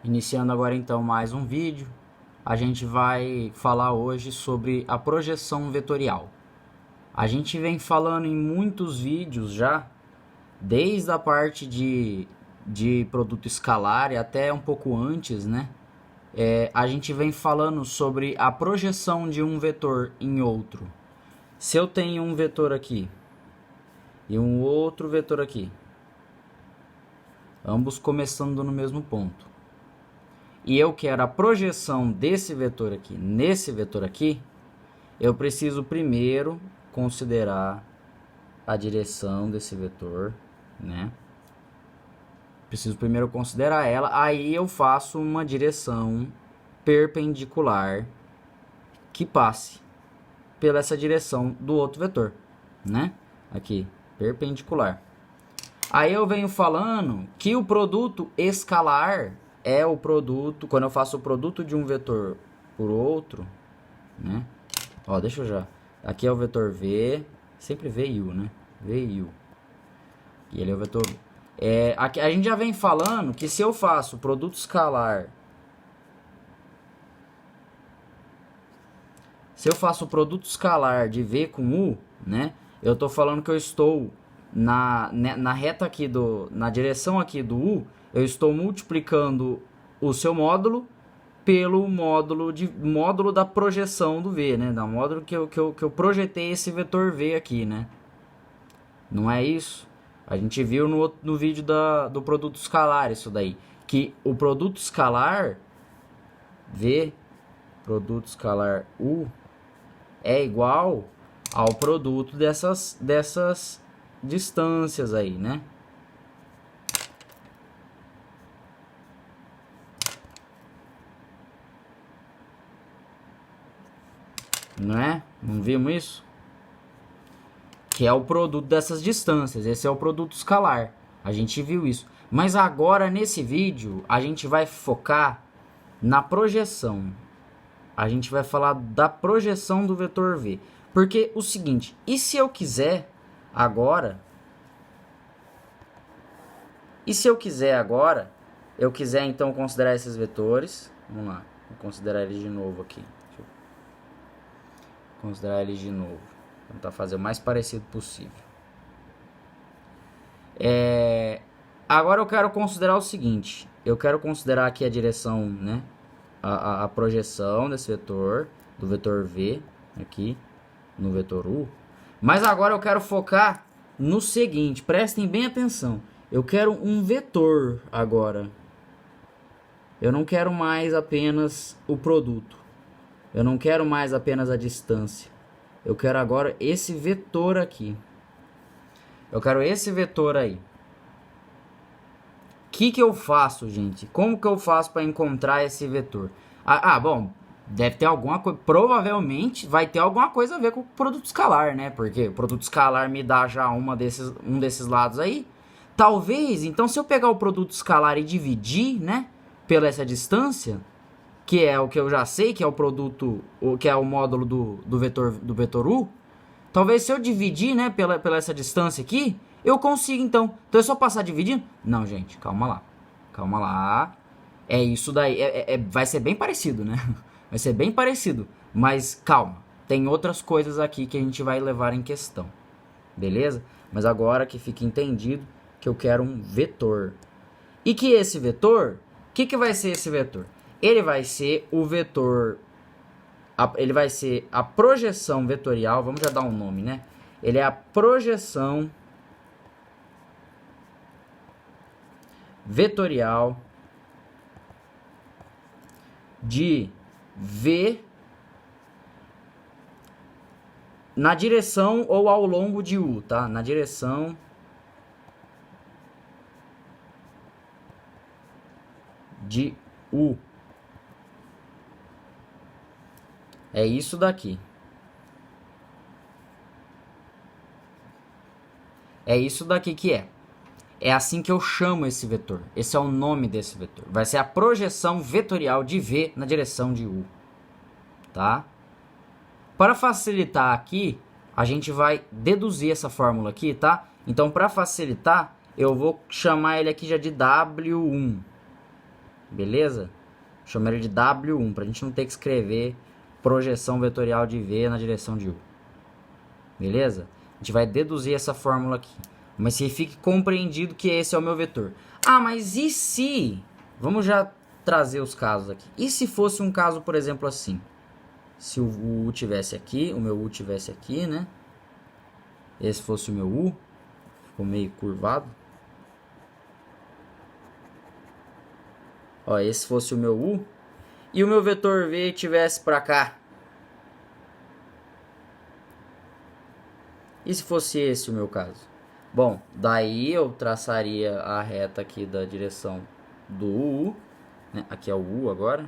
Iniciando agora então mais um vídeo, a gente vai falar hoje sobre a projeção vetorial. A gente vem falando em muitos vídeos já, desde a parte de produto escalar e até um pouco antes, né? A gente vem falando sobre a projeção de um vetor em outro. Se eu tenho um vetor aqui e um outro vetor aqui, ambos começando no mesmo ponto, e eu quero a projeção desse vetor aqui nesse vetor aqui, eu preciso primeiro considerar a direção desse vetor, né? Preciso primeiro considerar ela, aí eu faço uma direção perpendicular que passe pela essa direção do outro vetor, né? Aqui, perpendicular. Aí eu venho falando que o produto escalar é o produto, quando eu faço o produto de um vetor por outro, né? Ó, deixa eu já. Aqui é o vetor V, sempre V e U, né? V e U. E ele é o vetor U. Aqui, a gente já vem falando que se eu faço produto escalar, se eu faço o produto escalar de V com U, né? Eu tô falando que eu estou na reta aqui na direção aqui do U, eu estou multiplicando o seu módulo pelo módulo da projeção do V, né? Da módulo que eu projetei esse vetor V aqui, né? Não é isso? A gente viu no vídeo do produto escalar isso daí. Que o produto escalar V, produto escalar U, é igual ao produto dessas distâncias aí, né? Não é? Não vimos isso? Que é o produto dessas distâncias. Esse é o produto escalar. A gente viu isso. Mas agora, nesse vídeo, a gente vai focar na projeção. A gente vai falar da projeção do vetor V. Porque o seguinte, e se eu quiser agora... E se eu quiser agora, eu quiser então considerar esses vetores... Vamos lá, vou considerar eles de novo aqui. Deixa eu considerar eles de novo. Tentar fazer o mais parecido possível. Agora eu quero considerar o seguinte. Eu quero considerar aqui a direção, né? A projeção desse vetor, do vetor V, aqui, no vetor U. Mas agora eu quero focar no seguinte. Prestem bem atenção. Eu quero um vetor agora. Eu não quero mais apenas o produto. Eu não quero mais apenas a distância. Eu quero agora esse vetor aqui. Eu quero esse vetor aí. O que eu faço, gente? Como que eu faço para encontrar esse vetor? Bom, deve ter alguma coisa. Provavelmente vai ter alguma coisa a ver com o produto escalar, né? Porque o produto escalar me dá já um desses lados aí. Talvez, então, se eu pegar o produto escalar e dividir, né? Pela essa distância, que é o que eu já sei, que é o produto, que é o módulo do vetor U, talvez se eu dividir, né, pela essa distância aqui, eu consigo então. Então é só passar dividindo? Não, gente, calma lá. Calma lá. É isso daí. Vai ser bem parecido, né? Vai ser bem parecido. Mas calma. Tem outras coisas aqui que a gente vai levar em questão. Beleza? Mas agora que fique entendido que eu quero um vetor. E que esse vetor... O que vai ser esse vetor? Ele vai ser o vetor, ele vai ser a projeção vetorial, vamos já dar um nome, né? Ele é a projeção vetorial de V na direção ou ao longo de U, tá? Na direção de U. É isso daqui. É isso daqui que é. É assim que eu chamo esse vetor. Esse é o nome desse vetor. Vai ser a projeção vetorial de V na direção de U. Tá? Para facilitar aqui, a gente vai deduzir essa fórmula aqui, tá? Então, para facilitar, eu vou chamar ele aqui já de W1. beleza? Chamo ele de W1, pra gente não ter que escrever projeção vetorial de V na direção de U. Beleza? A gente vai deduzir essa fórmula aqui. Mas que fique compreendido que esse é o meu vetor. Ah, mas e se... Vamos já trazer os casos aqui. E se fosse um caso, por exemplo, assim? Se o U tivesse aqui, o meu U tivesse aqui, né? Esse fosse o meu U. Ficou meio curvado. Ó, esse fosse o meu U. E o meu vetor V tivesse para cá. E se fosse esse o meu caso? Bom, daí eu traçaria a reta aqui da direção do U, né? Aqui é o U agora,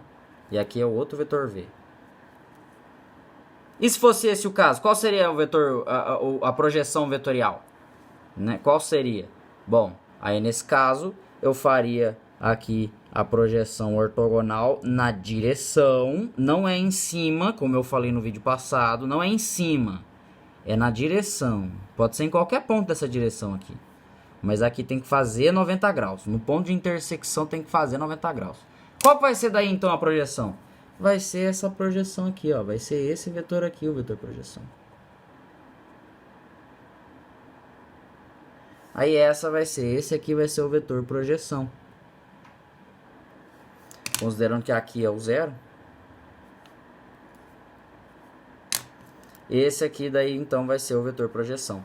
e aqui é o outro vetor V. E se fosse esse o caso, qual seria o vetor, a projeção vetorial? Né? Qual seria? Bom, aí nesse caso eu faria aqui a projeção ortogonal na direção, não é em cima, como eu falei no vídeo passado, não é em cima. É na direção. Pode ser em qualquer ponto dessa direção aqui. Mas aqui tem que fazer 90 graus. No ponto de intersecção tem que fazer 90 graus. Qual vai ser daí então a projeção? Vai ser essa projeção aqui, ó. Vai ser esse vetor aqui, o vetor projeção. Aí essa vai ser, esse aqui vai ser o vetor projeção. Considerando que aqui é o zero. Esse aqui daí então vai ser o vetor projeção.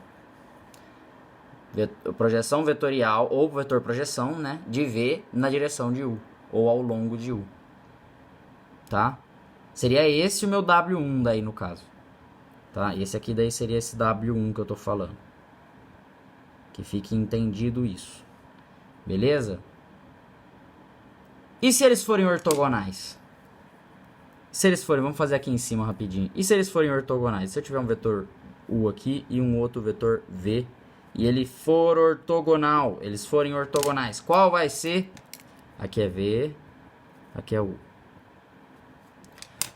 Projeção vetorial ou vetor projeção, né, de V na direção de U ou ao longo de U. Tá? Seria esse o meu W1 daí no caso. Tá? Esse aqui daí seria esse W1 que eu tô falando. Que fique entendido isso. Beleza? E se eles forem ortogonais? Se eles forem, vamos fazer aqui em cima rapidinho. E se eles forem ortogonais? Se eu tiver um vetor U aqui e um outro vetor V, e ele for ortogonal, eles forem ortogonais, qual vai ser? Aqui é V, aqui é U.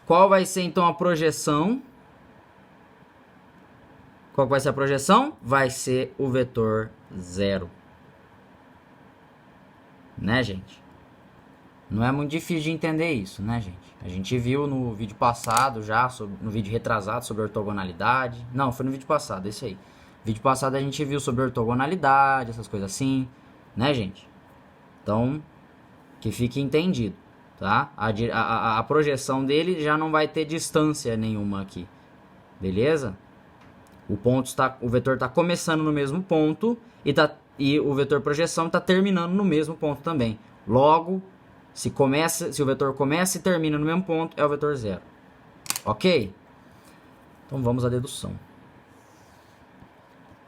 Qual vai ser então a projeção? Qual vai ser a projeção? Vai ser o vetor 0. Né, gente? Não é muito difícil de entender isso, né, gente? A gente viu no vídeo passado já, no vídeo retrasado sobre ortogonalidade. Não, foi no vídeo passado, esse aí. No vídeo passado a gente viu sobre ortogonalidade, essas coisas assim, né, gente? Então, que fique entendido, tá? A projeção dele já não vai ter distância nenhuma aqui, beleza? O vetor está começando no mesmo ponto e o vetor projeção está terminando no mesmo ponto também. Logo, se o vetor começa e termina no mesmo ponto, é o vetor 0. Ok? Então vamos à dedução.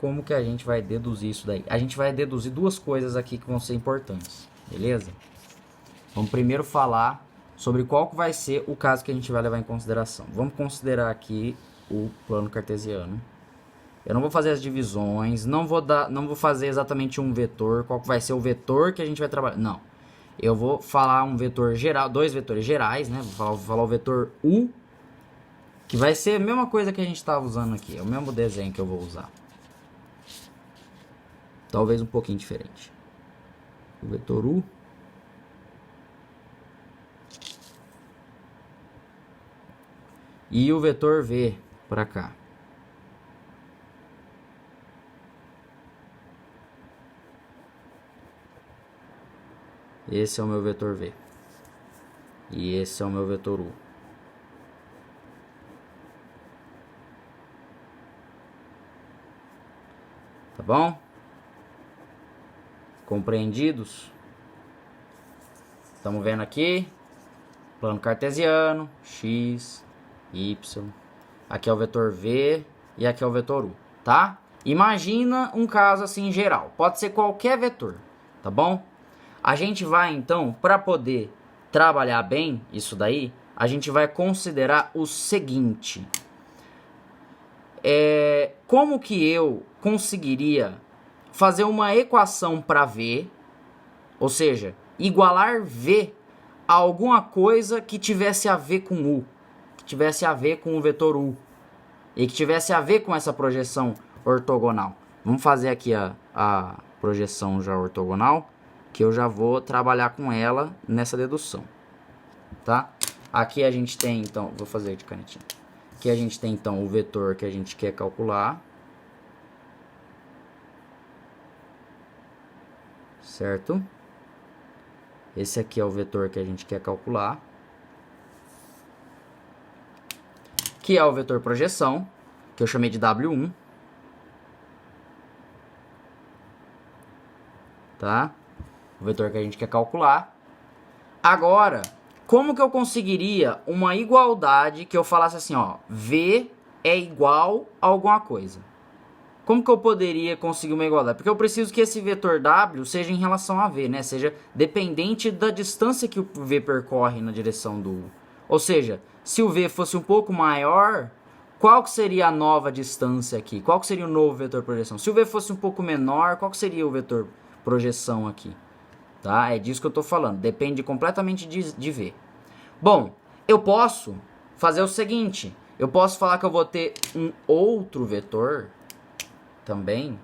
Como que a gente vai deduzir isso daí? A gente vai deduzir duas coisas aqui que vão ser importantes. Beleza? Vamos primeiro falar sobre qual que vai ser o caso que a gente vai levar em consideração. Vamos considerar aqui o plano cartesiano. Eu não vou fazer as divisões, não vou fazer exatamente um vetor, qual que vai ser o vetor que a gente vai trabalhar. Não. Eu vou falar um vetor geral, dois vetores gerais, né? Vou falar o vetor U, que vai ser a mesma coisa que a gente estava usando aqui. É o mesmo desenho que eu vou usar. Talvez um pouquinho diferente. O vetor U. E o vetor V para cá. Esse é o meu vetor V. E esse é o meu vetor U. Tá bom? Compreendidos? Estamos vendo aqui. Plano cartesiano. X, Y. Aqui é o vetor V e aqui é o vetor U. Tá? Imagina um caso assim geral. Pode ser qualquer vetor. Tá bom? A gente vai, então, para poder trabalhar bem isso daí, a gente vai considerar o seguinte. Como que eu conseguiria fazer uma equação para V, ou seja, igualar V a alguma coisa que tivesse a ver com U, que tivesse a ver com o vetor U, e que tivesse a ver com essa projeção ortogonal. Vamos fazer aqui a projeção já ortogonal. que eu já vou trabalhar com ela nessa dedução, tá? Aqui a gente tem, então, vou fazer de canetinha. Aqui a gente tem, então, o vetor que a gente quer calcular. Certo? Esse aqui é o vetor que a gente quer calcular. Que é o vetor projeção, que eu chamei de W1. Tá? O vetor que a gente quer calcular. Agora, como que eu conseguiria uma igualdade que eu falasse assim, ó, V é igual a alguma coisa? Como que eu poderia conseguir uma igualdade? Porque eu preciso que esse vetor W seja em relação a V, né? Seja dependente da distância que o V percorre na direção do U. Ou seja, se o V fosse um pouco maior, qual que seria a nova distância aqui? Qual que seria o novo vetor projeção? Se o V fosse um pouco menor, qual que seria o vetor projeção aqui? Tá? É disso que eu estou falando. Depende completamente de V. Bom, eu posso fazer o seguinte. Eu posso falar que eu vou ter um outro vetor também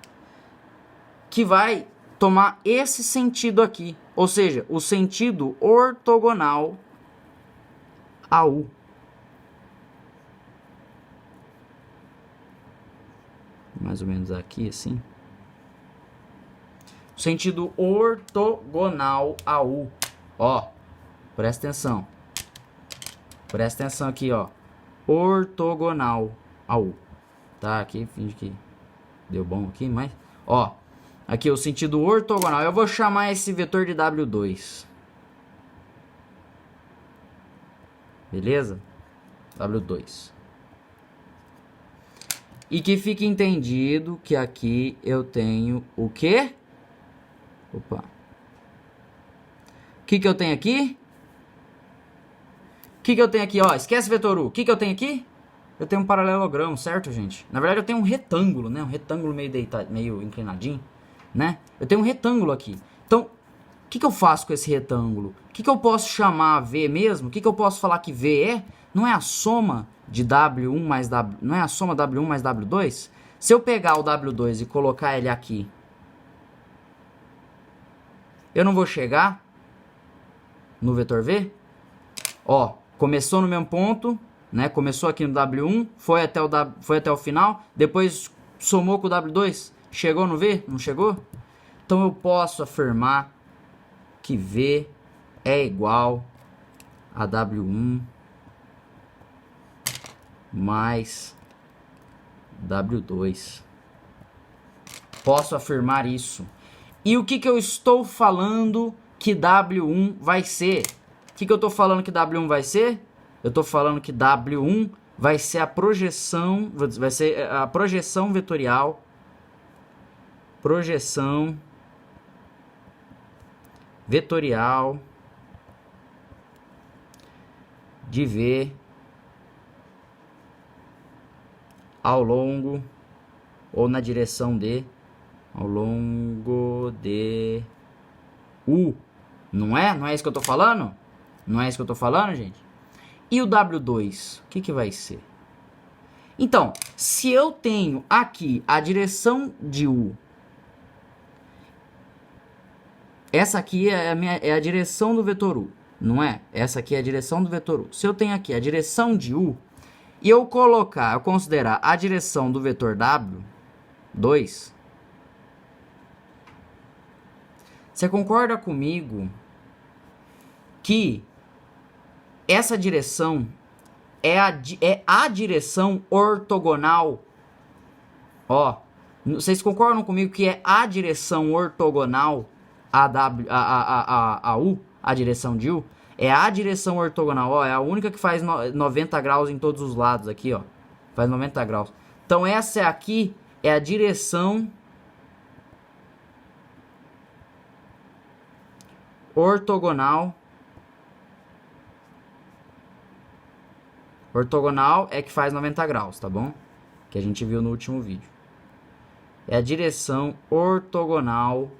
que vai tomar esse sentido aqui. Ou seja, o sentido ortogonal a U. Mais ou menos aqui, assim. Sentido ortogonal a U. Ó, presta atenção. Presta atenção aqui, ó. Ortogonal a U. Tá, aqui, finge que deu bom aqui, mas... Ó, aqui o sentido ortogonal. Eu vou chamar esse vetor de W2. Beleza? W2. E que fique entendido que aqui eu tenho o quê? Opa. O que eu tenho aqui? O que eu tenho aqui? Ó, esquece vetor U. O que eu tenho aqui? Eu tenho um paralelogramo, certo, gente? Na verdade, eu tenho um retângulo, né? Um retângulo meio deitado, meio inclinadinho, né? Eu tenho um retângulo aqui. Então, o que eu faço com esse retângulo? O que eu posso chamar V mesmo? O que eu posso falar que V é? Não é a soma de W1 mais W... Não é a soma W1 mais W2? Se eu pegar o W2 e colocar ele aqui, eu não vou chegar no vetor V? Ó, começou no mesmo ponto, né? Começou aqui no W1, foi até o final, depois somou com o W2, chegou no V? Não chegou? Então eu posso afirmar que V é igual a W1 mais W2. Posso afirmar isso. E o que eu estou falando que W1 vai ser? O que eu estou falando que W1 vai ser? Eu estou falando que W1 vai ser a projeção, vetorial, de V ao longo ou na direção de ao longo de U. Não é? Não é isso que eu tô falando? Não é isso que eu tô falando, gente? E o W2? O que vai ser? Então, se eu tenho aqui a direção de U, essa aqui é a direção do vetor U, não é? Essa aqui é a direção do vetor U. Se eu tenho aqui a direção de U, e eu considerar a direção do vetor W2, você concorda comigo que essa direção é a direção ortogonal? Ó, vocês concordam comigo que é a direção ortogonal a U, a direção de U? É a direção ortogonal, ó, é a única que faz 90 graus em todos os lados aqui, ó. Faz 90 graus. Então essa aqui é a direção ortogonal. Ortogonal é que faz 90 graus, tá bom? Que a gente viu no último vídeo. É a direção ortogonal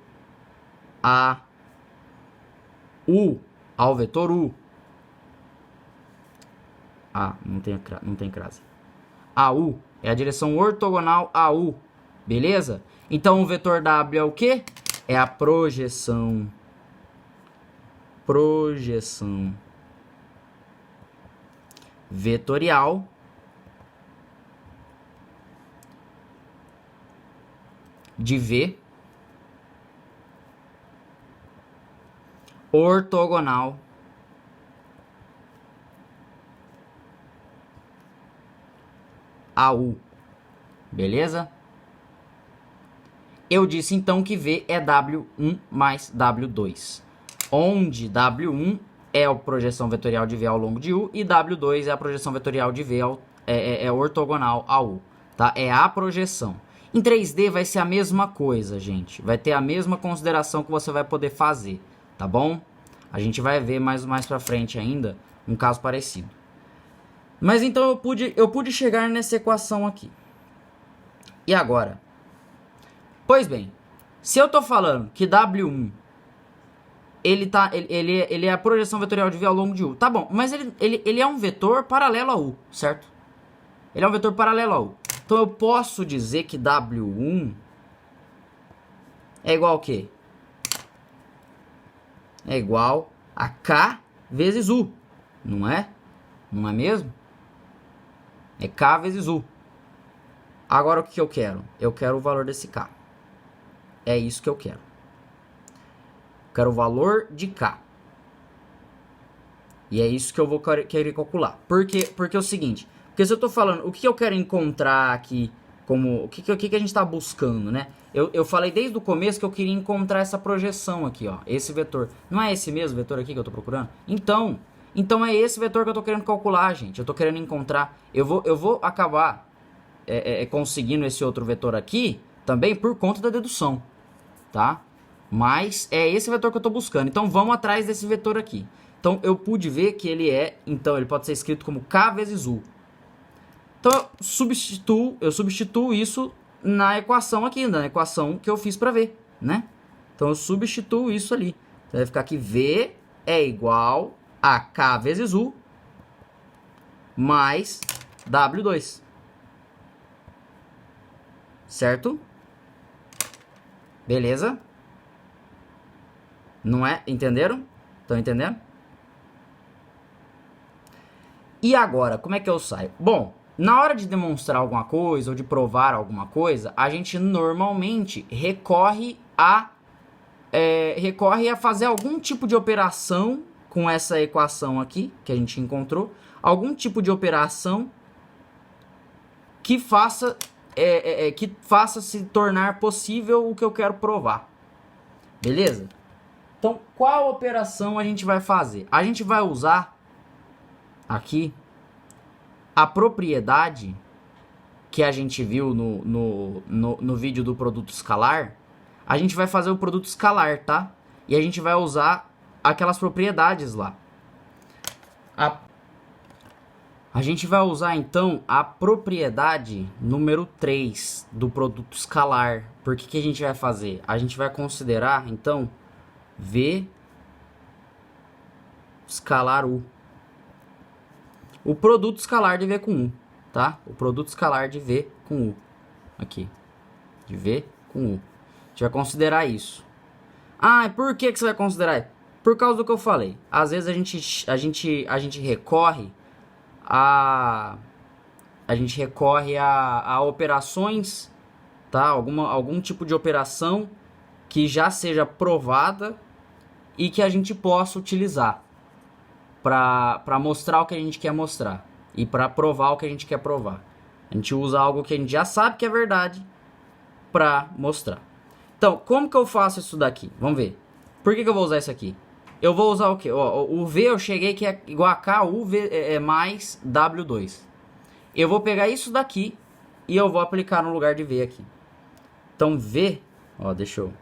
a U, ao vetor U. Ah, não tem crase. A U é a direção ortogonal a U, beleza? Então o vetor W é o quê? É a projeção projeção vetorial de V ortogonal a U. Beleza? Eu disse então que V é W1 mais W2, onde W1 é a projeção vetorial de V ao longo de U e W2 é a projeção vetorial de V ortogonal a U, tá? É a projeção. Em 3D vai ser a mesma coisa, gente. Vai ter a mesma consideração que você vai poder fazer, tá bom? A gente vai ver mais pra frente ainda um caso parecido. Mas então eu pude chegar nessa equação aqui. E agora? Pois bem, se eu tô falando que W1 ele é a projeção vetorial de V ao longo de U, tá bom, mas ele é um vetor paralelo a U, certo? Ele é um vetor paralelo a U. Então eu posso dizer que W1 é igual ao quê? É igual a K vezes U, não é? Não é mesmo? É K vezes U. Agora o que eu quero? Eu quero o valor desse K. É isso que eu quero. Eu quero o valor de K. E é isso que eu vou querer calcular. Porque é o seguinte. Porque se eu estou falando, o que eu quero encontrar aqui, como o que a gente está buscando, né? Eu falei desde o começo que eu queria encontrar essa projeção aqui, ó. Esse vetor. Não é esse mesmo vetor aqui que eu estou procurando? Então é esse vetor que eu estou querendo calcular, gente. Eu estou querendo encontrar. Eu vou acabar conseguindo esse outro vetor aqui também por conta da dedução, tá? Mas é esse vetor que eu estou buscando. Então vamos atrás desse vetor aqui. Então eu pude ver que ele pode ser escrito como K vezes U. Então eu substituo isso na equação aqui, na equação que eu fiz para V, né? Então eu substituo isso ali. Então vai ficar aqui V é igual a K vezes U mais W2. Certo? Beleza? Não é? Entenderam? Estão entendendo? E agora, como é que eu saio? Bom, na hora de demonstrar alguma coisa ou de provar alguma coisa, a gente normalmente recorre a fazer algum tipo de operação com essa equação aqui, que a gente encontrou, algum tipo de operação que faça se tornar possível o que eu quero provar. Beleza? Então, qual operação a gente vai fazer? A gente vai usar aqui a propriedade que a gente viu no vídeo do produto escalar. A gente vai fazer o produto escalar, tá? E a gente vai usar aquelas propriedades lá. A gente vai usar então a propriedade número 3 do produto escalar. Por que a gente vai fazer? A gente vai considerar então V escalar U. O produto escalar de V com U, tá? O produto escalar de V com U. Aqui. De V com U. A gente vai considerar isso. Ah, e por que você vai considerar? Por causa do que eu falei. Às vezes a gente recorre a operações, tá? Algum tipo de operação que já seja provada e que a gente possa utilizar para mostrar o que a gente quer mostrar e para provar o que a gente quer provar. A gente usa algo que a gente já sabe que é verdade para mostrar. Então, como que eu faço isso daqui? Vamos ver. Por que eu vou usar isso aqui? Eu vou usar o quê? O V eu cheguei que é igual a K, U mais W2. Eu vou pegar isso daqui e eu vou aplicar no lugar de V aqui. Então V, deixa eu...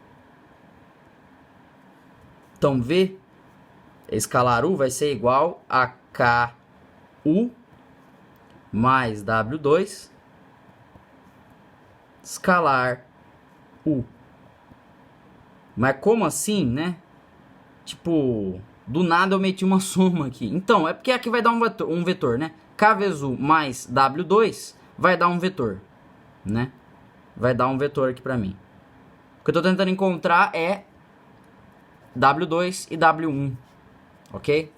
Então V escalar U vai ser igual a KU mais W2 escalar U. Mas como assim, né? Tipo, do nada eu meti uma soma aqui. Então, é porque aqui vai dar um vetor, né? K vezes U mais W2 vai dar um vetor, né? Vai dar um vetor aqui pra mim. O que eu tô tentando encontrar é W2 e W1, Ok?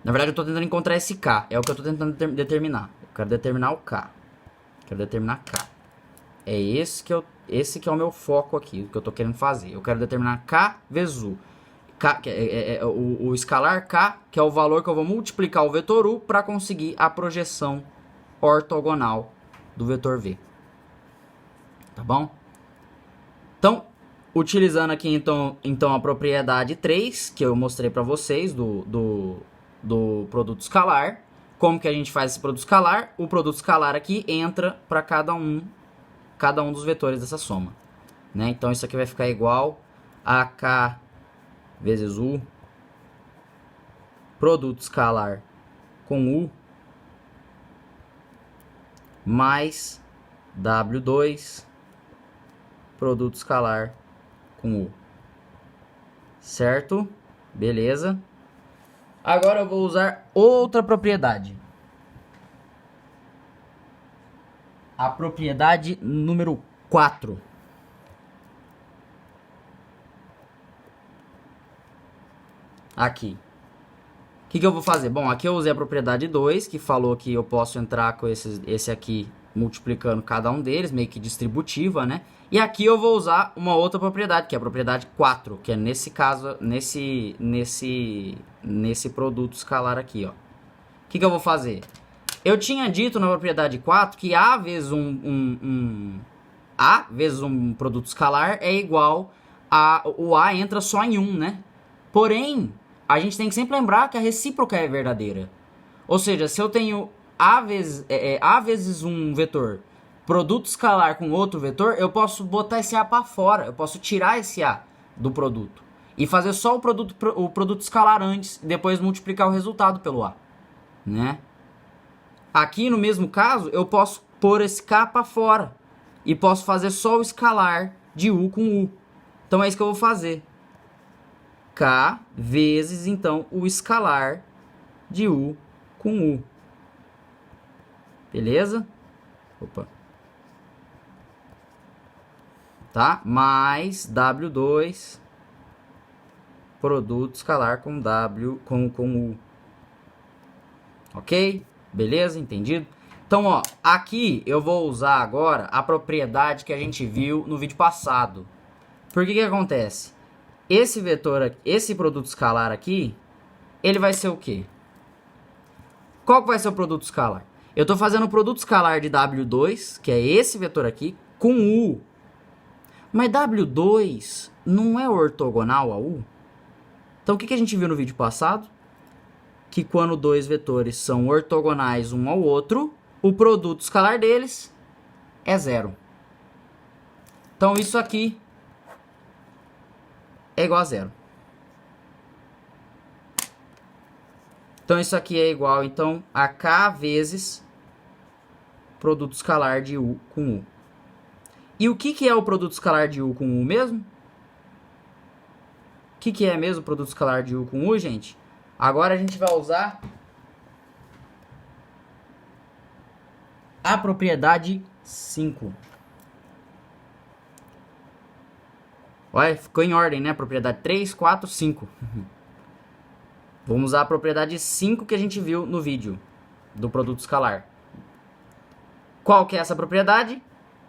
Na verdade, eu estou tentando encontrar esse K. É o que eu estou tentando determinar. Eu quero determinar o K. Quero determinar K. É esse que é o meu foco aqui, o que eu estou querendo fazer. Eu quero determinar K vezes U. K, o escalar K, que é o valor que eu vou multiplicar o vetor U para conseguir a projeção ortogonal do vetor V. Tá bom? Então, utilizando aqui então a propriedade 3, que eu mostrei para vocês do produto escalar. Como que a gente faz esse produto escalar? O produto escalar aqui entra para cada um dos vetores dessa soma. Né? Então isso aqui vai ficar igual a K vezes U, produto escalar com U, mais W2, produto escalar com U. Certo? Beleza? Agora eu vou usar outra propriedade. A propriedade número 4. Aqui. O que eu vou fazer? Bom, aqui eu usei a propriedade 2, que falou que eu posso entrar com esse aqui multiplicando cada um deles, meio que distributiva, né? E aqui eu vou usar uma outra propriedade, que é a propriedade 4, que é nesse caso, nesse produto escalar aqui, ó. O que eu vou fazer? Eu tinha dito na propriedade 4 que A vezes A vezes um produto escalar é igual a... O A entra só em 1, né? Porém, a gente tem que sempre lembrar que a recíproca é verdadeira. Ou seja, se eu tenho A vezes um vetor, produto escalar com outro vetor, eu posso botar esse A para fora. Eu posso tirar esse A do produto. E fazer só o produto escalar antes, e depois multiplicar o resultado pelo A. Né? Aqui no mesmo caso, eu posso pôr esse K para fora. E posso fazer só o escalar de U com U. Então é isso que eu vou fazer. K vezes, então, o escalar de U com U. Beleza? Opa. Tá? Mais W2, produto escalar com W, com U. Ok? Beleza? Entendido? Então, ó, aqui eu vou usar agora a propriedade que a gente viu no vídeo passado. Por que acontece? Esse vetor, esse produto escalar aqui, ele vai ser o quê? Qual que vai ser o produto escalar? Eu estou fazendo o produto escalar de W2, que é esse vetor aqui, com U. Mas W2 não é ortogonal a U? Então o que a gente viu no vídeo passado? Que quando dois vetores são ortogonais um ao outro, o produto escalar deles é zero. Então isso aqui é igual a zero. Então isso aqui é igual então a K vezes produto escalar de U com U. E o que é o produto escalar de U com U mesmo? O que é mesmo o produto escalar de U com U, gente? Agora a gente vai usar a propriedade 5. Olha, ficou em ordem, né? Propriedade 3, 4, 5. Vamos usar a propriedade 5 que a gente viu no vídeo do produto escalar. Qual que é essa propriedade?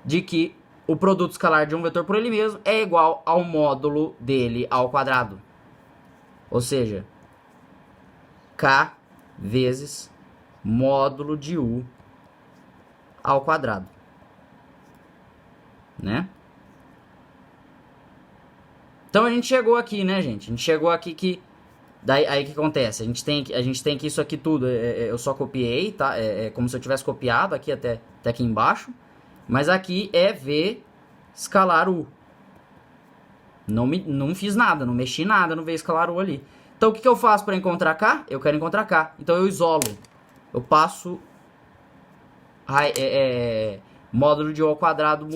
De que o produto escalar de um vetor por ele mesmo é igual ao módulo dele ao quadrado. Ou seja, K vezes módulo de U ao quadrado. Né? Então a gente chegou aqui, né, gente? A gente chegou aqui que... Daí, aí o que acontece? A gente tem que isso aqui tudo, eu só copiei, tá? É como se eu tivesse copiado aqui até aqui embaixo. Mas aqui é V escalar U. Não fiz nada, não mexi nada no V escalar U ali. Então o que eu faço para encontrar K? Eu quero encontrar K. Então eu isolo. Eu passo módulo de U ao quadrado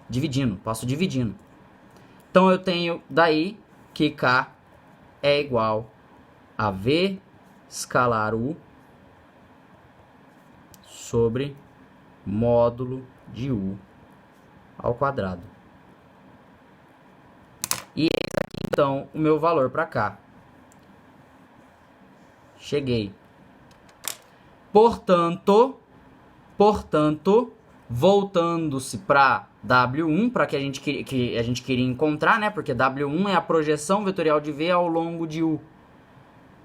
dividindo. Passo dividindo. Então eu tenho daí que K é igual a V escalar U sobre módulo de U ao quadrado. E esse aqui, então o meu valor para cá. Cheguei. Portanto, voltando-se para W1, para que a gente queria encontrar, né? Porque W1 é a projeção vetorial de V ao longo de U.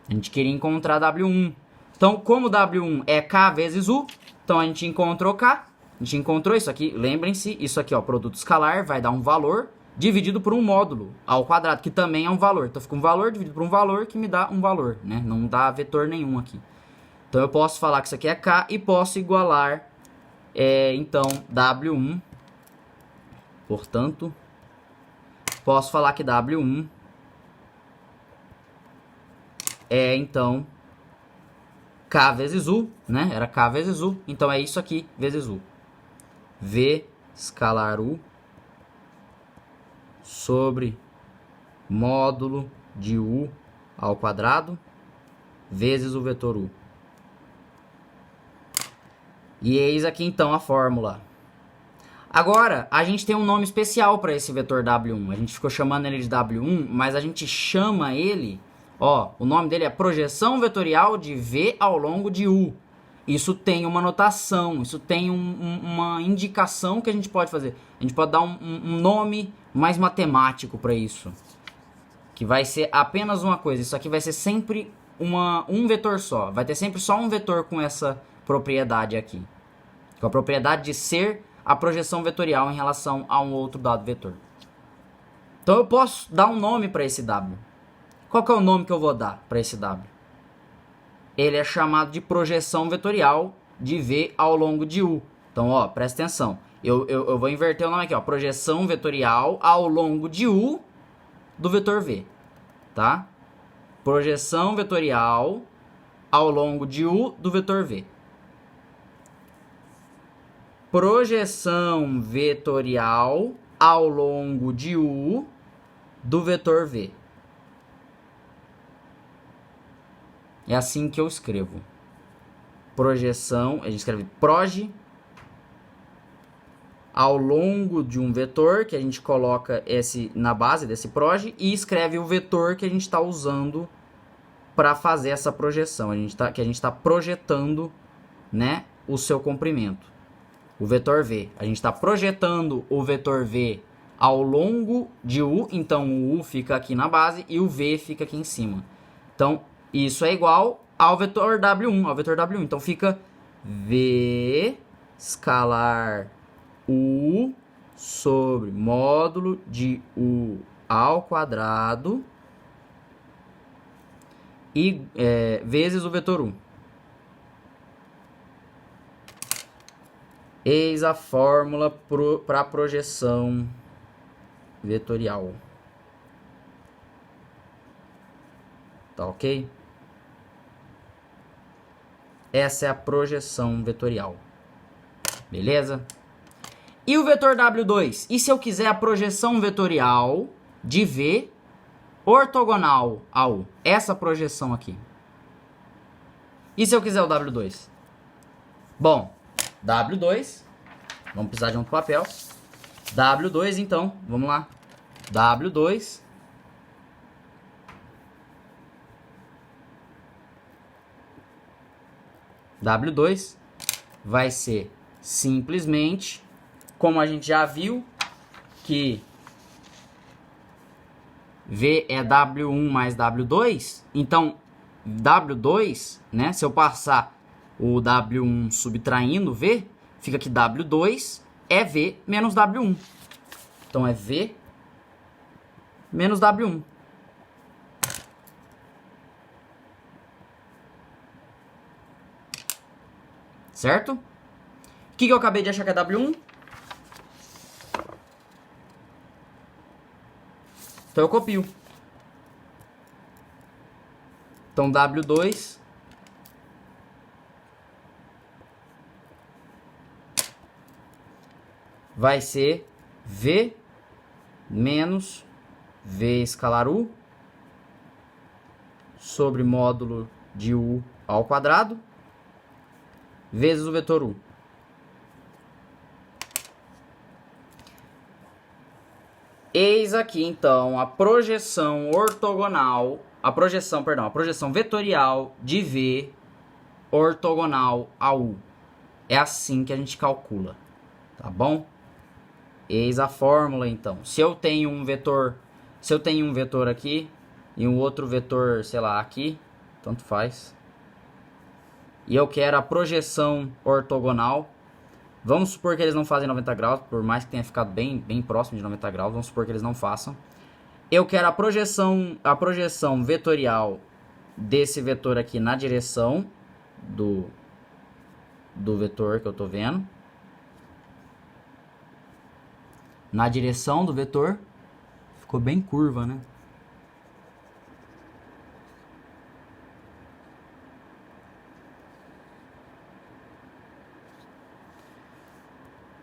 A gente queria encontrar W1. Então, como W1 é K vezes U, então a gente encontrou K. A gente encontrou isso aqui. Lembrem-se, isso aqui, ó, produto escalar vai dar um valor dividido por um módulo ao quadrado, que também é um valor. Então, fica um valor dividido por um valor que me dá um valor, né? Não dá vetor nenhum aqui. Então, eu posso falar que isso aqui é K e posso igualar, então, W1. Portanto, posso falar que W1 é, então, K vezes U, né? Era K vezes U. Então, é isso aqui vezes U. V escalar U sobre módulo de U ao quadrado vezes o vetor U. E eis aqui então a fórmula. Agora, a gente tem um nome especial para esse vetor W1. A gente ficou chamando ele de W1, mas a gente chama ele, ó, o nome dele é projeção vetorial de V ao longo de U. Isso tem uma notação, isso tem uma indicação que a gente pode fazer. A gente pode dar um nome mais matemático para isso. Que vai ser apenas uma coisa. Isso aqui vai ser sempre um vetor só. Vai ter sempre só um vetor com essa propriedade aqui. Com a propriedade de ser a projeção vetorial em relação a um outro dado vetor. Então eu posso dar um nome para esse W. Qual que é o nome que eu vou dar para esse W? Ele é chamado de projeção vetorial de V ao longo de U. Então, ó, presta atenção. Eu vou inverter o nome aqui, ó. Projeção vetorial ao longo de U do vetor V. Tá? Projeção vetorial ao longo de U do vetor V. Projeção vetorial ao longo de U do vetor V. É assim que eu escrevo. Projeção, a gente escreve proj ao longo de um vetor, que a gente coloca esse na base desse proj, e escreve o vetor que a gente está usando para fazer essa projeção. Que a gente está projetando, né, o seu comprimento. O vetor V. A gente está projetando o vetor V ao longo de U, então o U fica aqui na base e o V fica aqui em cima. Então, isso é igual ao vetor W1, Então fica V escalar U sobre módulo de U ao quadrado e vezes o vetor U. Eis a fórmula para a projeção vetorial. Tá ok? Essa é a projeção vetorial. Beleza? E o vetor W2? E se eu quiser a projeção vetorial de V ortogonal a U? Essa projeção aqui. E se eu quiser o W2? Bom, W2, vamos precisar de um papel. W2, então, vamos lá. W2 vai ser simplesmente, como a gente já viu, que V é W1 mais W2, então W2, né, se eu passar o W1 subtraindo V, fica que W2 é V menos W1. Então é V menos W1. Certo? O que eu acabei de achar que é W1? Então eu copio. Então W2 vai ser V menos V escalar U sobre módulo de U ao quadrado vezes o vetor U. Eis aqui, então, a projeção ortogonal, a projeção vetorial de V ortogonal a U. É assim que a gente calcula, tá bom? Eis a fórmula, então. Se eu tenho um vetor aqui e um outro vetor, sei lá, aqui, tanto faz. E eu quero a projeção ortogonal. Vamos supor que eles não fazem 90 graus, por mais que tenha ficado bem próximo de 90 graus, vamos supor que eles não façam. Eu quero a projeção vetorial desse vetor aqui na direção do vetor que eu estou vendo. Na direção do vetor. Ficou bem curva, né?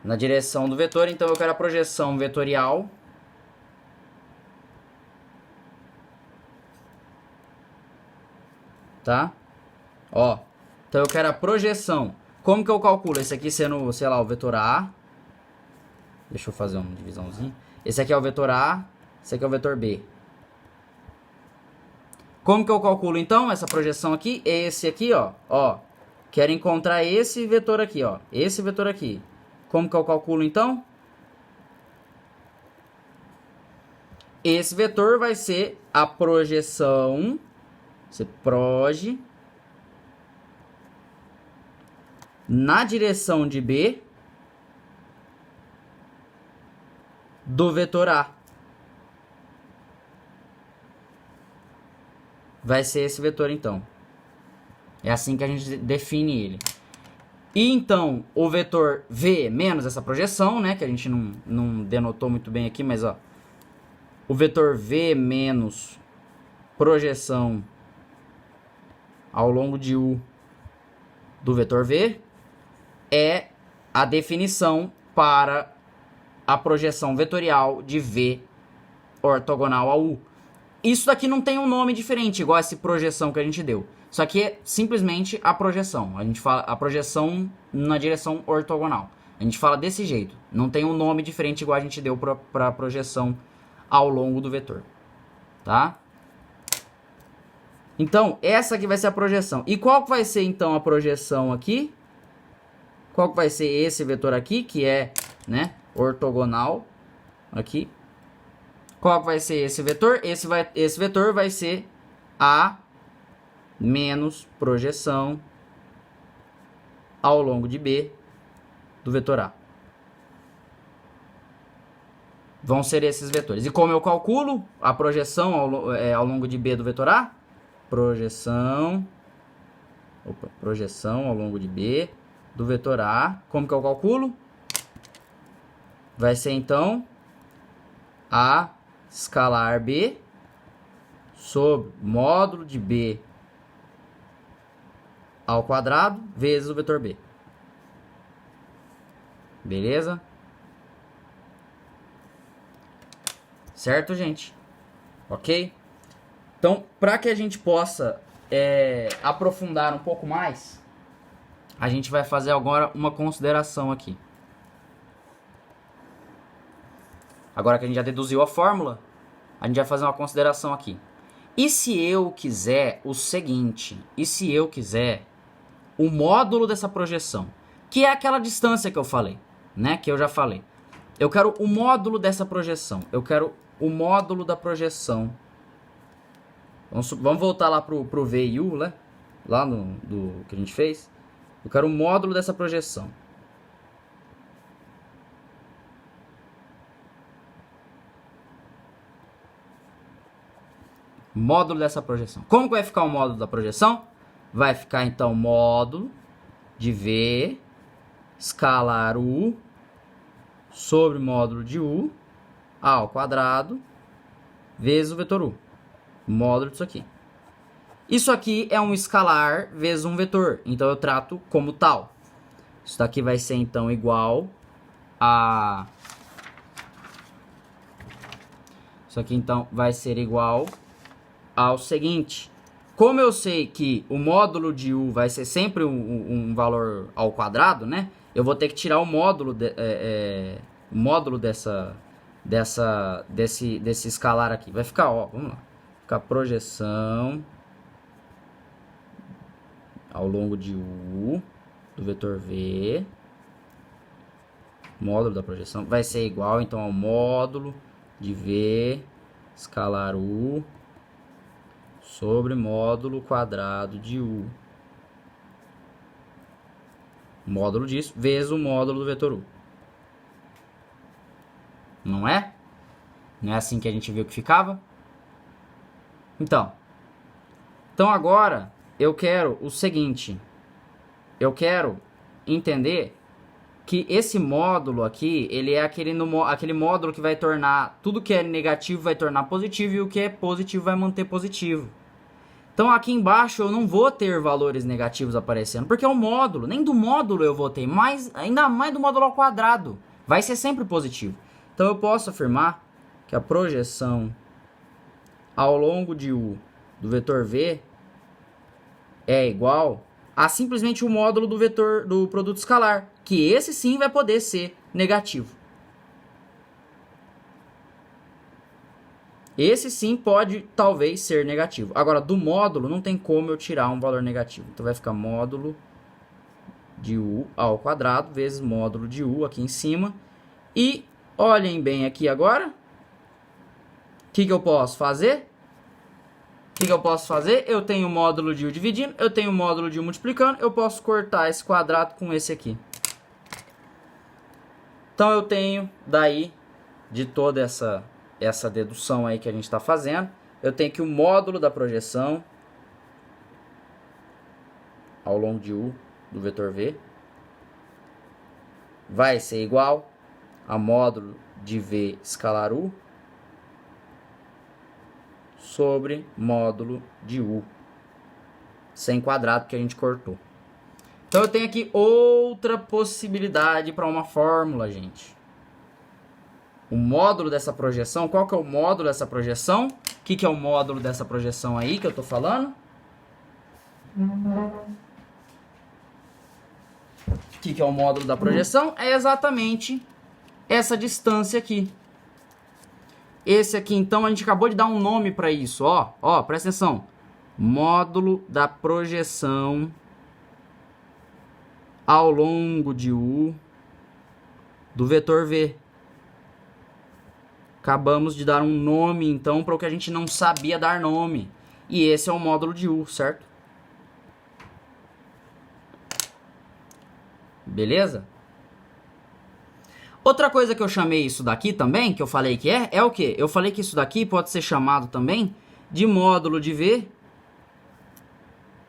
Na direção do vetor, então eu quero a projeção vetorial. Tá? Ó, então eu quero a projeção. Como que eu calculo? Esse aqui sendo, sei lá, o vetor A. Deixa eu fazer uma divisãozinha. Esse aqui é o vetor A, esse aqui é o vetor B. Como que eu calculo, então, essa projeção aqui? Esse aqui, ó. Quero encontrar esse vetor aqui, ó. Esse vetor aqui. Como que eu calculo, então? Esse vetor vai ser a projeção. Você proje na direção de B do vetor A. Vai ser esse vetor, então. É assim que a gente define ele. E então, o vetor V menos essa projeção, né? Que a gente não denotou muito bem aqui, mas ó. O vetor V menos projeção ao longo de U do vetor V é a definição para a projeção vetorial de V ortogonal a U. Isso daqui não tem um nome diferente, igual essa projeção que a gente deu. Isso aqui é simplesmente a projeção. A gente fala a projeção na direção ortogonal. A gente fala desse jeito. Não tem um nome diferente igual a gente deu para a projeção ao longo do vetor. Tá? Então, essa aqui vai ser a projeção. E qual que vai ser, então, a projeção aqui? Qual que vai ser esse vetor aqui, que é, né, ortogonal aqui? Qual que vai ser esse vetor? Esse vetor vai ser A menos projeção ao longo de B do vetor A. Vão ser esses vetores. E como eu calculo a projeção ao longo de B do vetor A? Projeção ao longo de B do vetor A. Como que eu calculo? Vai ser, então, A escalar B sobre módulo de B ao quadrado vezes o vetor B. Beleza? Certo, gente? Ok? Então, para que a gente possa aprofundar um pouco mais, a gente vai fazer agora uma consideração aqui. Agora que a gente já deduziu a fórmula, a gente vai fazer uma consideração aqui. E se eu quiser o seguinte? E se eu quiser o módulo dessa projeção, que é aquela distância que eu falei, né? Que eu já falei. Eu quero o módulo dessa projeção. Eu quero o módulo da projeção. Vamos voltar lá pro V e U, né? Lá do que a gente fez. Eu quero o módulo dessa projeção. Módulo dessa projeção. Como que vai ficar o módulo da projeção? Vai ficar, então, módulo de V escalar U sobre módulo de U ao quadrado vezes o vetor U. Módulo disso aqui. Isso aqui é um escalar vezes um vetor. Então, eu trato como tal. Isso daqui vai ser, então, igual a... Isso aqui, então, vai ser igual ao seguinte. Como eu sei que o módulo de U vai ser sempre um valor ao quadrado, né? Eu vou ter que tirar o módulo, módulo dessa desse escalar aqui. Vai ficar, ó, vamos lá. Ficar projeção ao longo de U do vetor V. Módulo da projeção vai ser igual, então, ao módulo de V escalar U sobre módulo quadrado de U. Módulo disso vezes o módulo do vetor U. Não é? Não é assim que a gente viu que ficava? Então agora eu quero o seguinte. Eu quero entender que esse módulo aqui, ele é aquele módulo que vai tornar tudo que é negativo vai tornar positivo e o que é positivo vai manter positivo. Então aqui embaixo eu não vou ter valores negativos aparecendo, porque é um módulo, nem do módulo eu vou ter, mas ainda mais do módulo ao quadrado, vai ser sempre positivo. Então eu posso afirmar que a projeção ao longo de U do vetor V é igual a simplesmente o módulo do vetor do produto escalar, que esse sim vai poder ser negativo. Esse sim pode talvez ser negativo. Agora, do módulo não tem como eu tirar um valor negativo. Então vai ficar módulo de U ao quadrado vezes módulo de U aqui em cima. E olhem bem aqui agora. O que eu posso fazer? Eu tenho o módulo de U dividindo, eu tenho o módulo de U multiplicando, eu posso cortar esse quadrado com esse aqui. Então eu tenho daí, de toda essa dedução aí que a gente está fazendo, eu tenho que o módulo da projeção ao longo de U do vetor V vai ser igual a módulo de V escalar U sobre módulo de U, sem quadrado que a gente cortou. Então eu tenho aqui outra possibilidade para uma fórmula, gente. O módulo dessa projeção, qual que é o módulo dessa projeção? O que é o módulo dessa projeção aí que eu estou falando? O que é o módulo da projeção? É exatamente essa distância aqui. Esse aqui, então, a gente acabou de dar um nome para isso, ó, presta atenção. Módulo da projeção ao longo de U do vetor V. Acabamos de dar um nome, então, para o que a gente não sabia dar nome. E esse é o módulo de U, certo? Beleza? Outra coisa que eu chamei isso daqui também, que eu falei que é o quê? Eu falei que isso daqui pode ser chamado também de módulo de V.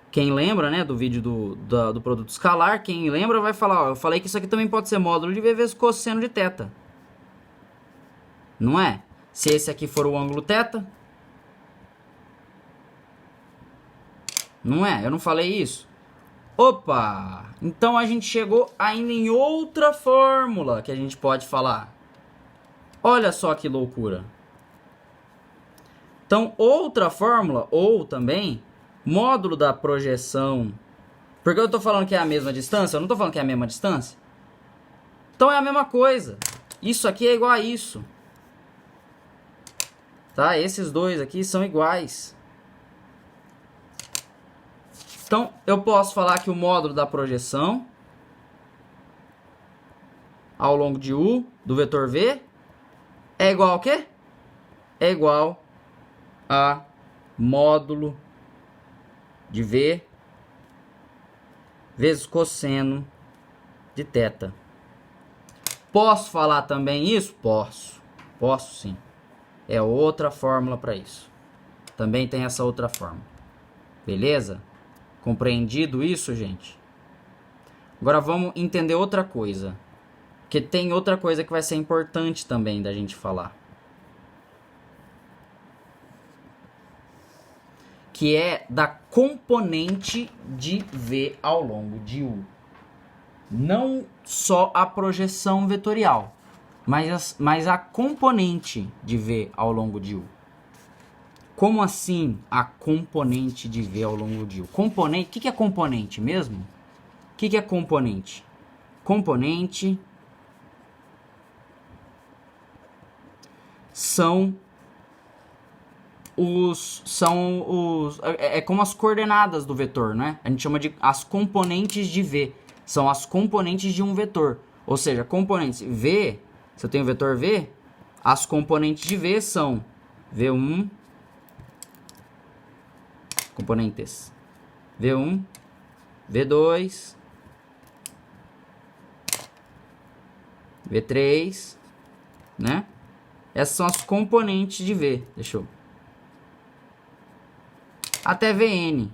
Quem lembra, né, do vídeo do produto escalar, quem lembra vai falar, ó, eu falei que isso aqui também pode ser módulo de V vezes cosseno de θ. Não é? Se esse aqui for o ângulo θ. Não é? Eu não falei isso? Opa! Então a gente chegou ainda em outra fórmula que a gente pode falar. Olha só que loucura. Então, outra fórmula, ou também, módulo da projeção. Porque eu estou falando que é a mesma distância? Eu não estou falando que é a mesma distância? Então é a mesma coisa. Isso aqui é igual a isso. Tá? Esses dois aqui são iguais. Então, eu posso falar que o módulo da projeção ao longo de U do vetor V é igual ao quê? É igual a módulo de V vezes cosseno de θ. Posso falar também isso? Posso. Posso sim. É outra fórmula para isso. Também tem essa outra fórmula. Beleza? Compreendido isso, gente? Agora vamos entender outra coisa. Porque tem outra coisa que vai ser importante também da gente falar. Que é da componente de V ao longo de U. Não só a projeção vetorial, mas a componente de V ao longo de U. Como assim a componente de V ao longo de U? Componente, o que é componente mesmo? O que é componente? Componente são como as coordenadas do vetor, né? A gente chama de as componentes de V. São as componentes de um vetor. Ou seja, componentes V, se eu tenho o vetor V, as componentes de V são V1, componentes V1, V2, V3, né? Essas são as componentes de V. Deixa eu... Até Vn.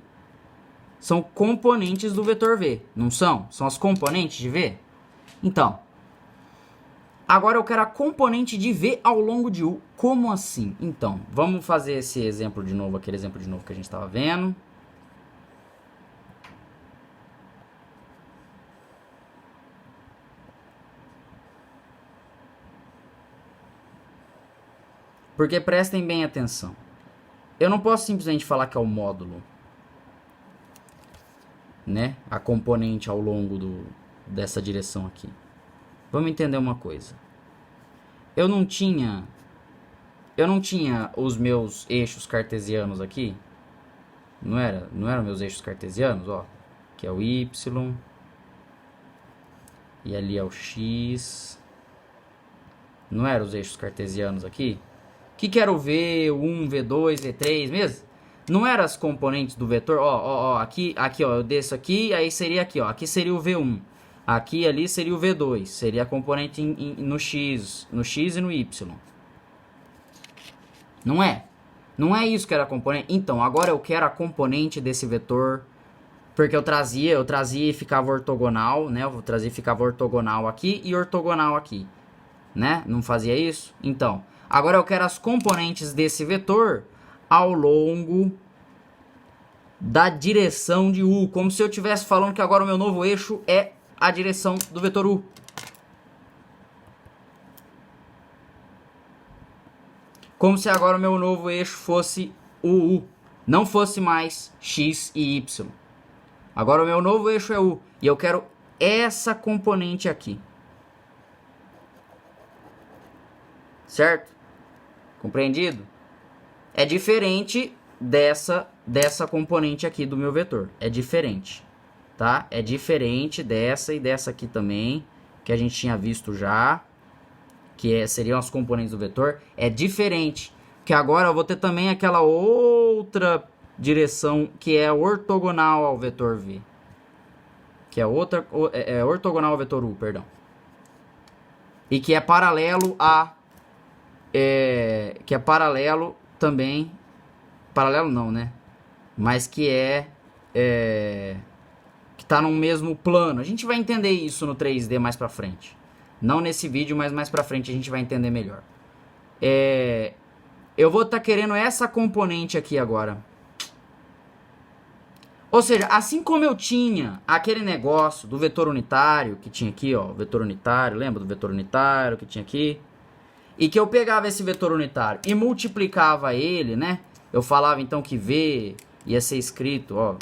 São componentes do vetor V, não são? São as componentes de V? Então, agora eu quero a componente de V ao longo de U. Como assim? Então, vamos fazer esse exemplo de novo, aquele exemplo de novo que a gente estava vendo. Porque prestem bem atenção. Eu não posso simplesmente falar que é o módulo, né? A componente ao longo dessa direção aqui. Vamos entender uma coisa. Eu não tinha os meus eixos cartesianos aqui. Não eram meus eixos cartesianos, ó. Que é o Y. E ali é o X. Não eram os eixos cartesianos aqui? O que era o V1, V2, V3 mesmo? Não eram as componentes do vetor? Ó, aqui, ó, eu desço aqui, aí seria aqui, ó. Aqui seria o V1. Aqui, ali seria o V2. Seria a componente no X e no Y. Não é? Não é isso que era a componente. Então, agora eu quero a componente desse vetor. Porque eu trazia e ficava ortogonal, né? Eu trazia e ficava ortogonal aqui e ortogonal aqui. Né? Não fazia isso? Então, agora eu quero as componentes desse vetor ao longo da direção de U. Como se eu estivesse falando que agora o meu novo eixo é a direção do vetor U. Como se agora o meu novo eixo fosse o U. Não fosse mais X e Y. Agora o meu novo eixo é U. E eu quero essa componente aqui. Certo? Compreendido? É diferente dessa componente aqui do meu vetor. É diferente. Tá? É diferente dessa e dessa aqui também. Que a gente tinha visto já. Que seriam as componentes do vetor. É diferente. Que agora eu vou ter também aquela outra direção que é ortogonal ao vetor V. Que é ortogonal ao vetor U, perdão. E que é paralelo a... que é paralelo também... Paralelo não, né? Mas que que tá no mesmo plano. A gente vai entender isso no 3D mais pra frente. Não nesse vídeo, mas mais pra frente a gente vai entender melhor. Eu vou estar querendo essa componente aqui agora. Ou seja, assim como eu tinha aquele negócio do vetor unitário, que tinha aqui, ó, vetor unitário, lembra do vetor unitário que tinha aqui? E que eu pegava esse vetor unitário e multiplicava ele, né? Eu falava então que V ia ser escrito, ó,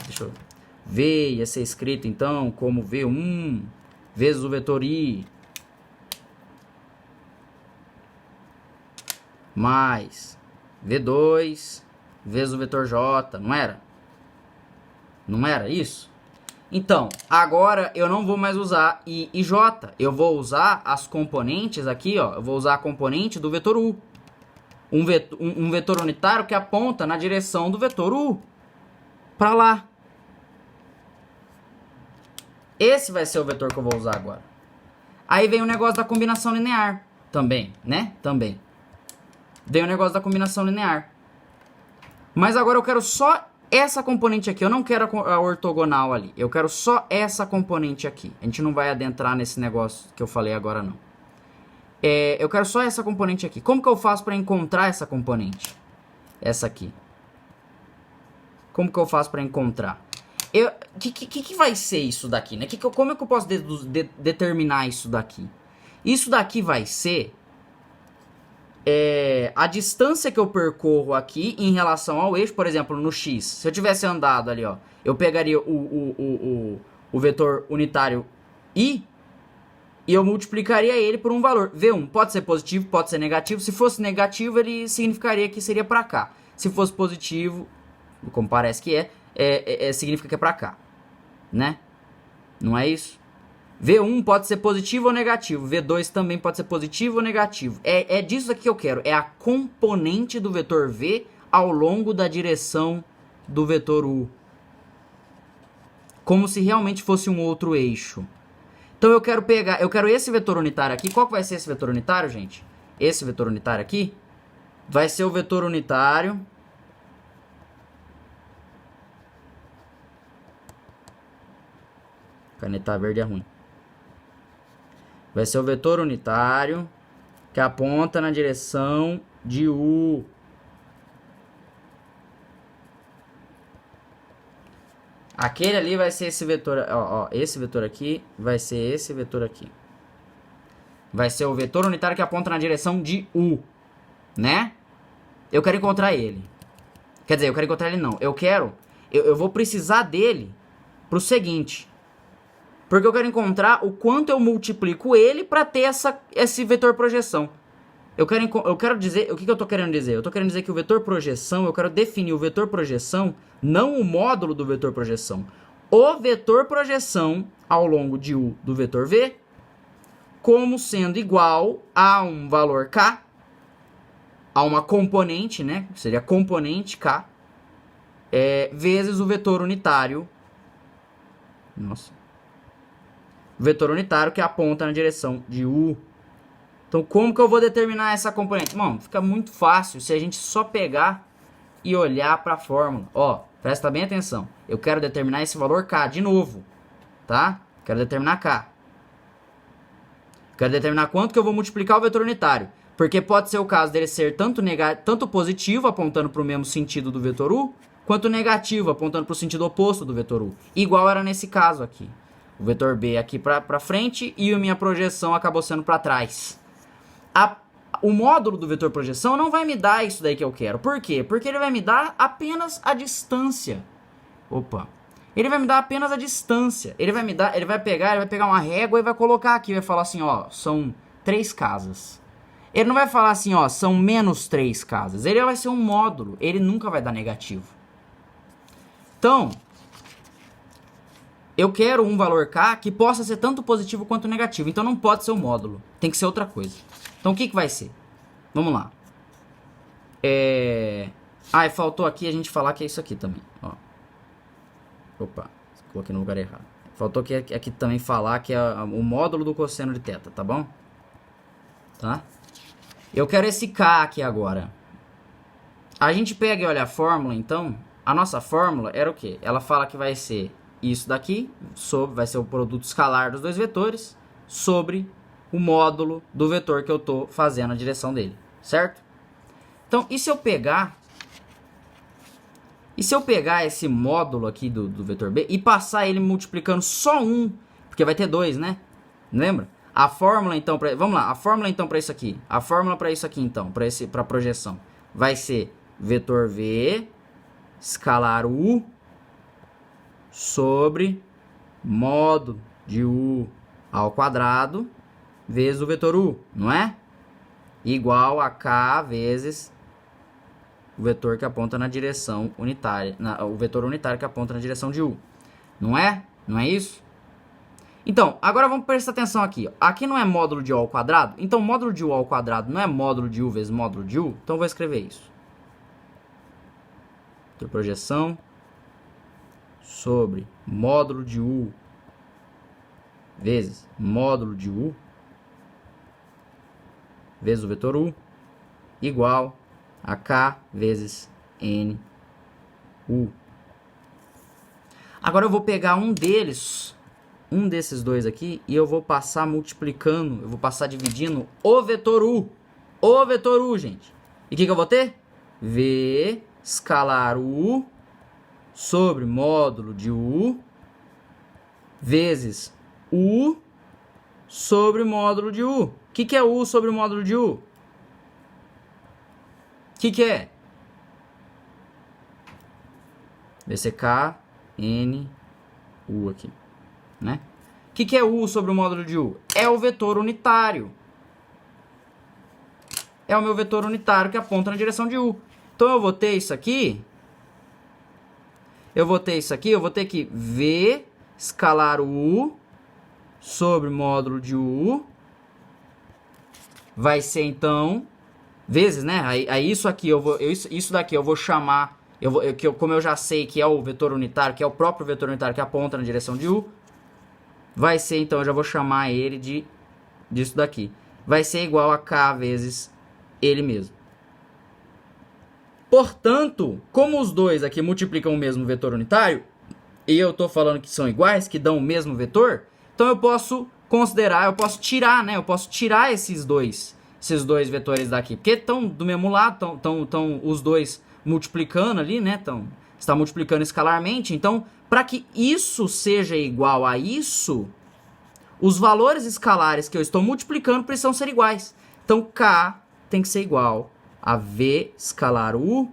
V ia ser escrito então como V1 vezes o vetor I mais V2 vezes o vetor J, não era? Não era isso? Então, agora eu não vou mais usar I e J. Eu vou usar as componentes aqui, ó. Eu vou usar a componente do vetor U. Um vetor unitário que aponta na direção do vetor U. Pra lá. Esse vai ser o vetor que eu vou usar agora. Aí vem o negócio da combinação linear. Também, né? Também. Vem o negócio da combinação linear. Mas agora eu quero só... essa componente aqui, eu não quero a ortogonal ali. Eu quero só essa componente aqui. A gente não vai adentrar nesse negócio que eu falei agora, não. Eu quero só essa componente aqui. Como que eu faço para encontrar essa componente? Essa aqui. Como que eu faço para encontrar? Que vai ser isso daqui, né? Como é que eu posso determinar isso daqui? Isso daqui vai ser... a distância que eu percorro aqui em relação ao eixo, por exemplo, no X. Se eu tivesse andado ali, ó, eu pegaria o vetor unitário I E eu multiplicaria ele por um valor. V1 pode ser positivo, pode ser negativo. Se fosse negativo, ele significaria que seria para cá. Se fosse positivo, como parece que significa que é para cá. Né? Não é isso? V1 pode ser positivo ou negativo. V2 também pode ser positivo ou negativo. É disso aqui que eu quero. É a componente do vetor V ao longo da direção do vetor U. Como se realmente fosse um outro eixo. Então eu quero esse vetor unitário aqui. Qual que vai ser esse vetor unitário, gente? Esse vetor unitário aqui vai ser o vetor unitário. Caneta verde é ruim. Vai ser o vetor unitário que aponta na direção de U. Aquele ali vai ser esse vetor, esse vetor aqui vai ser esse vetor aqui. Vai ser o vetor unitário que aponta na direção de U, né? Eu quero encontrar ele. Quer dizer, eu quero encontrar ele não. Eu vou precisar dele pro seguinte. Porque eu quero encontrar o quanto eu multiplico ele para ter esse vetor projeção. Eu quero dizer, o que eu tô querendo dizer? Eu tô querendo dizer que o vetor projeção, eu quero definir o vetor projeção, não o módulo do vetor projeção. O vetor projeção ao longo de U do vetor V, como sendo igual a um valor K, a uma componente, né? Seria componente K, vezes o vetor unitário. Nossa. O vetor unitário que aponta na direção de U. Então, como que eu vou determinar essa componente? Mano, fica muito fácil se a gente só pegar e olhar para a fórmula. Ó, presta bem atenção. Eu quero determinar esse valor K de novo, tá? Quero determinar K. Quero determinar quanto que eu vou multiplicar o vetor unitário. Porque pode ser o caso dele ser tanto positivo, apontando para o mesmo sentido do vetor U, quanto negativo, apontando para o sentido oposto do vetor U. Igual era nesse caso aqui. O vetor B aqui para frente e a minha projeção acabou sendo para trás. O módulo do vetor projeção não vai me dar isso daí que eu quero. Por quê? Porque ele vai me dar apenas a distância. Opa. Ele vai me dar apenas a distância. Ele vai pegar uma régua e vai colocar aqui. Vai falar assim, ó, são 3 casas. Ele não vai falar assim, ó, são menos 3 casas. Ele vai ser um módulo. Ele nunca vai dar negativo. Então, eu quero um valor K que possa ser tanto positivo quanto negativo. Então não pode ser um módulo. Tem que ser outra coisa. Então o que vai ser? Vamos lá. E faltou aqui a gente falar que é isso aqui também. Ó. Opa, coloquei no lugar errado. Faltou aqui também falar que é o módulo do cosseno de θ, tá bom? Tá? Eu quero esse K aqui agora. A gente pega e olha a fórmula, então. A nossa fórmula era o quê? Ela fala que vai ser isso daqui, vai ser o produto escalar dos dois vetores, sobre o módulo do vetor que eu estou fazendo a direção dele, certo? Então, e se eu pegar esse módulo aqui do vetor B e passar ele multiplicando só um, porque vai ter 2, né? Lembra? A fórmula então vamos lá, a fórmula então para isso aqui, a fórmula para isso aqui então, para projeção, vai ser vetor V escalar U sobre módulo de U ao quadrado vezes o vetor U, não é? Igual a K vezes o vetor que aponta na direção unitária, o vetor unitário que aponta na direção de U. Não é? Não é isso? Então, agora vamos prestar atenção aqui. Aqui não é módulo de U ao quadrado? Então, módulo de U ao quadrado não é módulo de U vezes módulo de U? Então, eu vou escrever isso. Vetor projeção sobre módulo de U vezes módulo de U vezes o vetor U igual a K vezes N U. Agora eu vou pegar um desses dois aqui e eu vou passar multiplicando, eu vou passar dividindo o vetor U. O vetor U, gente. E o que eu vou ter? V escalar U sobre módulo de U vezes U sobre módulo de U. O que é U sobre módulo de U? O que é? VCK N U aqui, né? O que é U sobre o módulo de U? É o vetor unitário. É o meu vetor unitário que aponta na direção de U. Então eu vou ter isso aqui. Eu vou ter que V escalar U sobre módulo de U. Vai ser então vezes, né? Aí isso aqui isso daqui eu vou chamar, como eu já sei que é o vetor unitário, que é o próprio vetor unitário que aponta na direção de U, vai ser então, eu já vou chamar ele disso daqui. Vai ser igual a K vezes ele mesmo. Portanto, como os dois aqui multiplicam o mesmo vetor unitário, e eu estou falando que são iguais, que dão o mesmo vetor, então eu posso considerar, eu posso tirar, né? Eu posso tirar esses dois vetores daqui, porque estão do mesmo lado, estão os dois multiplicando ali, né? Está multiplicando escalarmente. Então, para que isso seja igual a isso, os valores escalares que eu estou multiplicando precisam ser iguais. Então, K tem que ser igual a V escalar U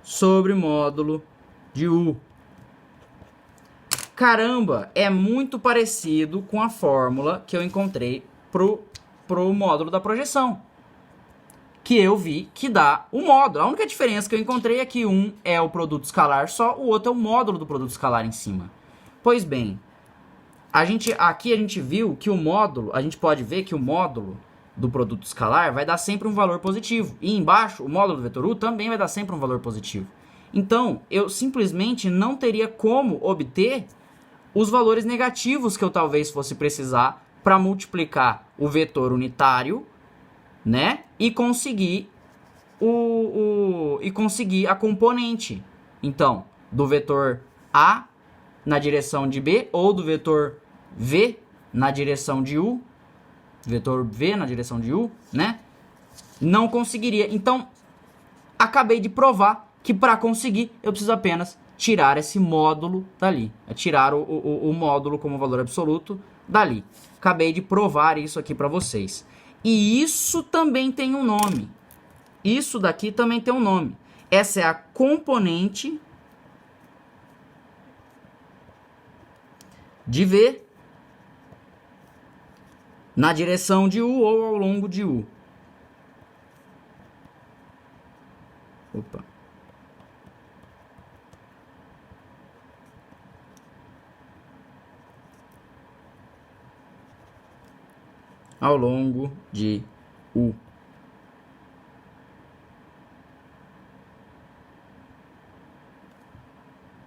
sobre módulo de U. Caramba, é muito parecido com a fórmula que eu encontrei pro módulo da projeção. Que eu vi que dá o módulo. A única diferença que eu encontrei é que um é o produto escalar só, o outro é o módulo do produto escalar em cima. Pois bem, aqui a gente viu que o módulo, a gente pode ver que o módulo do produto escalar vai dar sempre um valor positivo. E embaixo, o módulo do vetor U também vai dar sempre um valor positivo. Então, eu simplesmente não teria como obter os valores negativos que eu talvez fosse precisar para multiplicar o vetor unitário, né? E conseguir a componente. Então, do vetor A na direção de B ou do vetor V na direção de U, vetor V na direção de U, né? Não conseguiria. Então, acabei de provar que para conseguir eu preciso apenas tirar esse módulo dali. É tirar o módulo como valor absoluto dali. Acabei de provar isso aqui para vocês. E isso também tem um nome. Isso daqui também tem um nome. Essa é a componente de V na direção de U ou ao longo de U. Opa. Ao longo de U.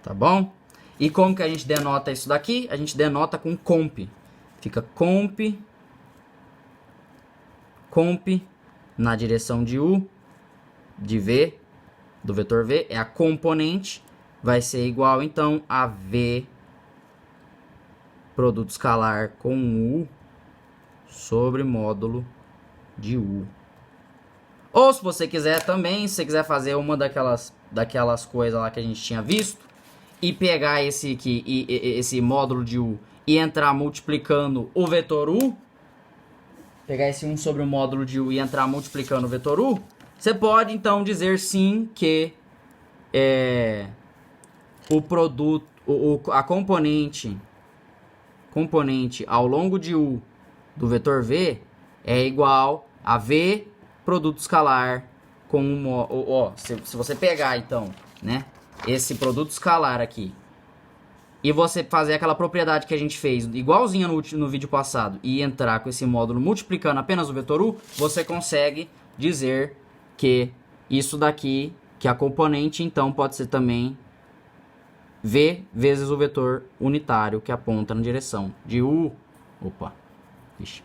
Tá bom? E como que a gente denota isso daqui? A gente denota com comp. Fica comp na direção de U, de V, do vetor V, é a componente, vai ser igual então a V produto escalar com U sobre módulo de U. Ou se você quiser também, se você quiser fazer uma daquelas coisas lá que a gente tinha visto, e pegar esse módulo de U e entrar multiplicando o vetor U, pegar esse 1 sobre o módulo de U e entrar multiplicando o vetor U, você pode então dizer sim que a componente ao longo de U do vetor V é igual a V produto escalar com se você pegar então, né, esse produto escalar aqui e você fazer aquela propriedade que a gente fez igualzinha no vídeo passado e entrar com esse módulo multiplicando apenas o vetor U, você consegue dizer que isso daqui, que a componente então pode ser também V vezes o vetor unitário que aponta na direção de U. Opa. Ixi.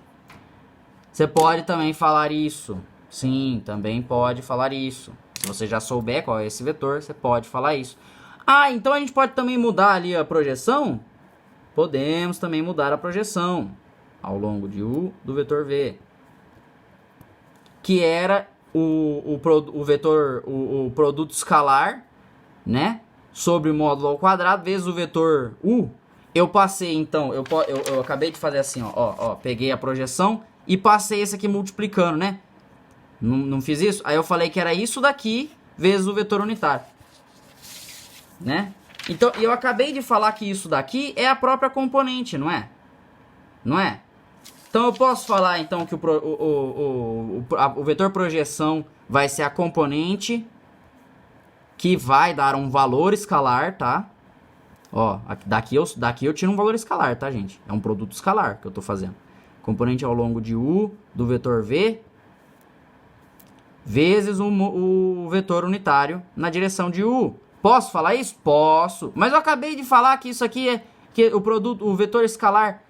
Você pode também falar isso. Sim, também pode falar isso. Se você já souber qual é esse vetor, você pode falar isso. Ah, então a gente pode também mudar ali a projeção? Podemos também mudar a projeção ao longo de U do vetor V. Que era o produto escalar, né? Sobre o módulo ao quadrado vezes o vetor U. Eu passei, então, eu acabei de fazer assim, ó, peguei a projeção e passei esse aqui multiplicando, né? Não fiz isso? Aí eu falei que era isso daqui vezes o vetor unitário, né? Então, eu acabei de falar que isso daqui é a própria componente, não é? Não é? Então, eu posso falar, então, que o vetor projeção vai ser a componente que vai dar um valor escalar, tá? Ó, daqui eu tiro um valor escalar, tá, gente? É um produto escalar que eu tô fazendo. Componente ao longo de U do vetor V vezes o vetor unitário na direção de U. Posso falar isso? Posso. Mas eu acabei de falar que isso aqui é que o vetor escalar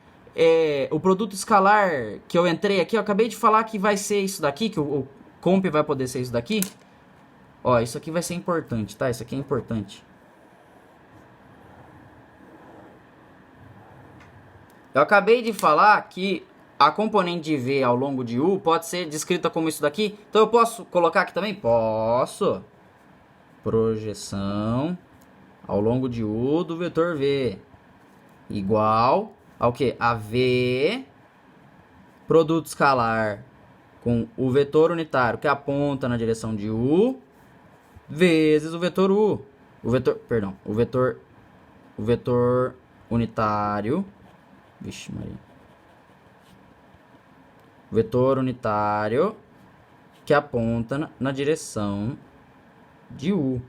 o produto escalar que eu entrei aqui, eu acabei de falar que vai ser isso daqui, que o comp vai poder ser isso daqui. Ó, isso aqui vai ser importante, tá? Isso aqui é importante. Eu acabei de falar que a componente de V ao longo de U pode ser descrita como isso daqui. Então eu posso colocar aqui também? Posso. Projeção ao longo de U do vetor V igual ao que? A V produto escalar com o vetor unitário que aponta na direção de U vezes o vetor U. O vetor unitário. Vixe, Maria. Vetor unitário que aponta na direção de U.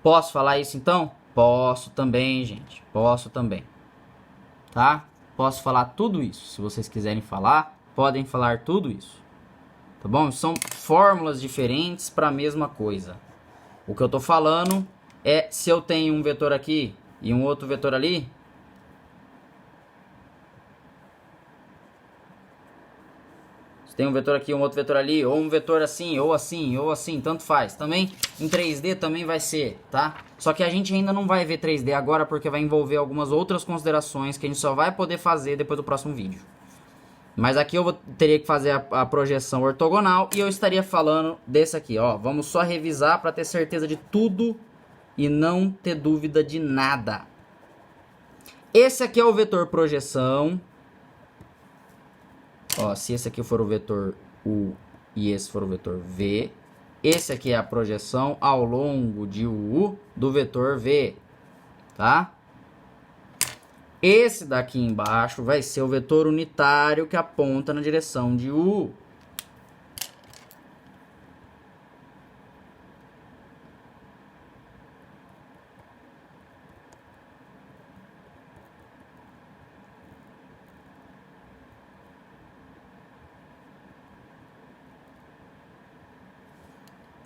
Posso falar isso então? Posso também, gente. Posso também. Tá? Posso falar tudo isso. Se vocês quiserem falar, podem falar tudo isso. Tá bom? São fórmulas diferentes para a mesma coisa. O que eu tô falando é se eu tenho um vetor aqui e um outro vetor ali. Se tem um vetor aqui e um outro vetor ali, ou um vetor assim, ou assim, ou assim, tanto faz. Também em 3D também vai ser, tá? Só que a gente ainda não vai ver 3D agora porque vai envolver algumas outras considerações que a gente só vai poder fazer depois do próximo vídeo. Mas aqui eu teria que fazer a projeção ortogonal e eu estaria falando desse aqui, ó. Vamos só revisar para ter certeza de tudo e não ter dúvida de nada. Esse aqui é o vetor projeção. Ó, se esse aqui for o vetor U e esse for o vetor V, esse aqui é a projeção ao longo de U do vetor V, tá? Esse daqui embaixo vai ser o vetor unitário que aponta na direção de U.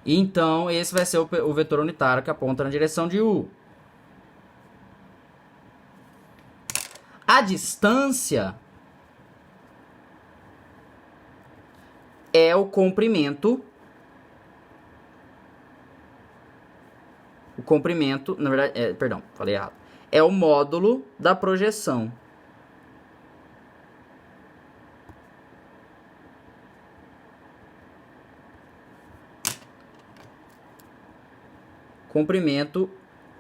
Então, esse vai ser o vetor unitário que aponta na direção de U. A distância é o comprimento. O comprimento, na verdade, perdão, falei errado. É o módulo da projeção. Comprimento,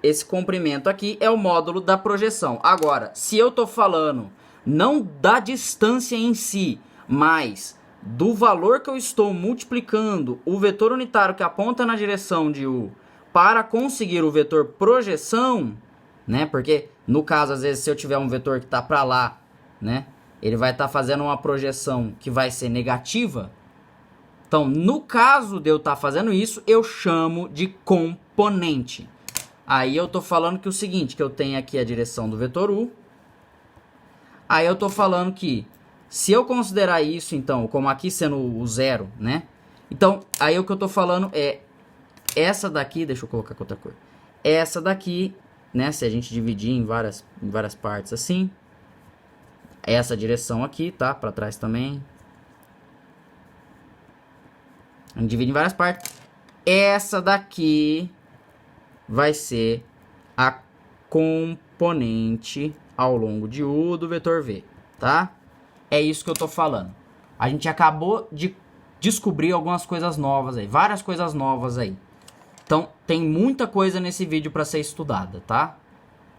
esse comprimento aqui é o módulo da projeção. Agora, se eu estou falando não da distância em si, mas do valor que eu estou multiplicando o vetor unitário que aponta na direção de U para conseguir o vetor projeção, né? Porque no caso, às vezes, se eu tiver um vetor que está para lá, né? Ele vai estar fazendo uma projeção que vai ser negativa. Então, no caso de eu estar fazendo isso, eu chamo de componente. Aí eu estou falando que o seguinte, que eu tenho aqui a direção do vetor U. Aí eu estou falando que, se eu considerar isso, então, como aqui sendo o zero, né? Então, aí o que eu estou falando é essa daqui, deixa eu colocar com outra cor. Essa daqui, né? Se a gente dividir em várias partes assim. Essa direção aqui, tá? Para trás também. A gente divide em várias partes. Essa daqui vai ser a componente ao longo de U do vetor V, tá? É isso que eu tô falando. A gente acabou de descobrir algumas coisas novas aí, várias coisas novas aí. Então, tem muita coisa nesse vídeo para ser estudada, tá?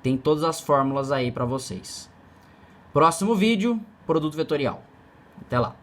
Tem todas as fórmulas aí para vocês. Próximo vídeo, produto vetorial. Até lá.